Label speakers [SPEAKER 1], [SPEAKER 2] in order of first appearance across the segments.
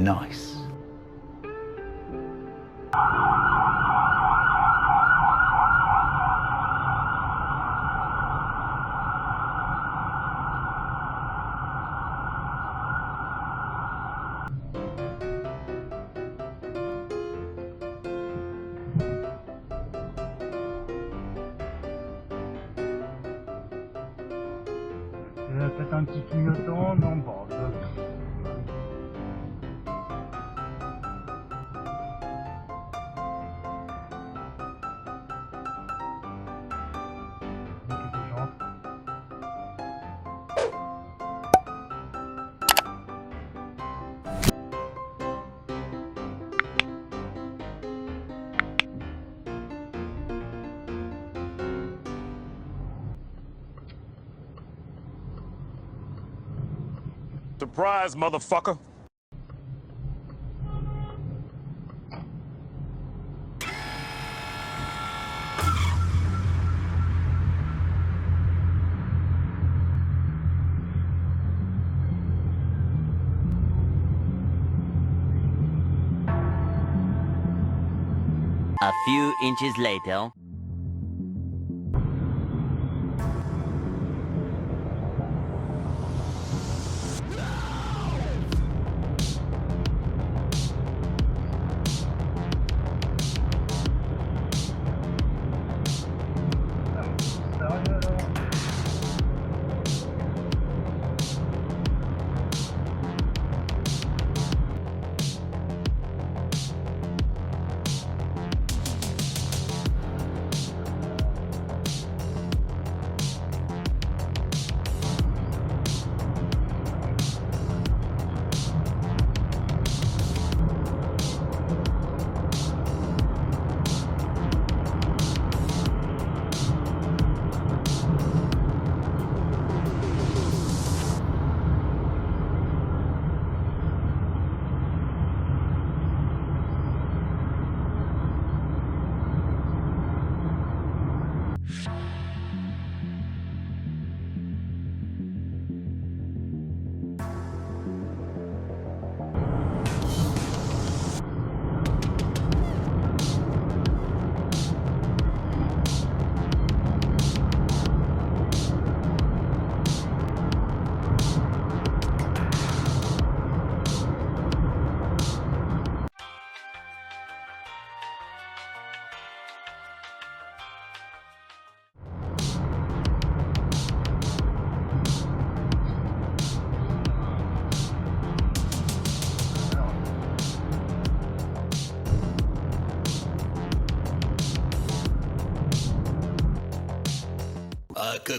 [SPEAKER 1] nice.
[SPEAKER 2] Peut-être un petit clignotant, non, bon.
[SPEAKER 3] Surprise, motherfucker!
[SPEAKER 4] A few inches later.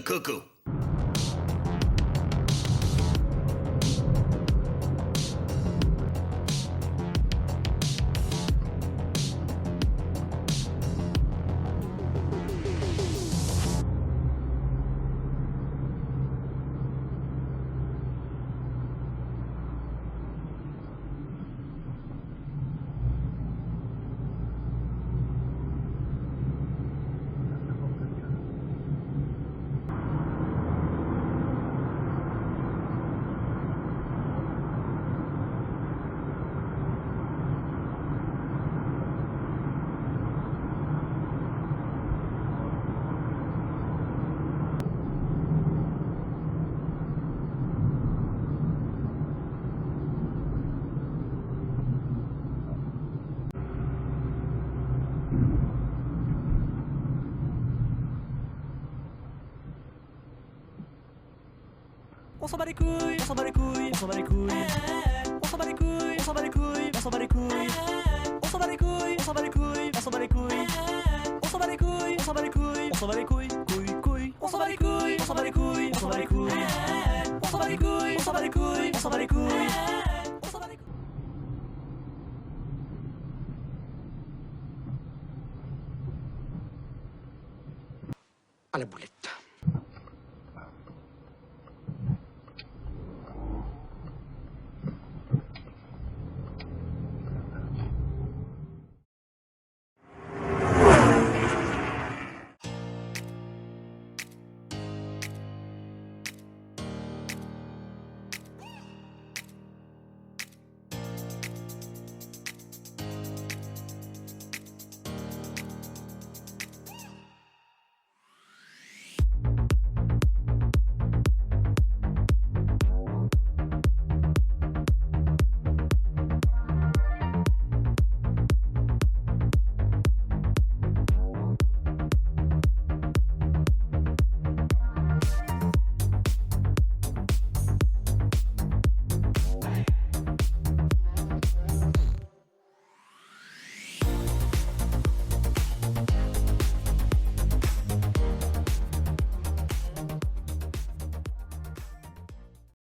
[SPEAKER 4] Coucou.
[SPEAKER 5] On s'en bat les couilles, on s'en bat les couilles, on s'en bat les couilles. On s'en bat les couilles, on s'en bat les couilles, on s'en bat les couilles. On s'en bat les couilles, on s'en bat les couilles, on s'en bat les couilles. On s'en bat les couilles, on s'en bat les couilles, on s'en bat les couilles, couilles, couilles. On s'en bat les couilles, on s'en bat les couilles, on s'en bat les couilles. On s'en bat les couilles, on s'en bat les couilles, on s'en bat les couilles. On s'en bat les couilles.
[SPEAKER 1] À la boulette.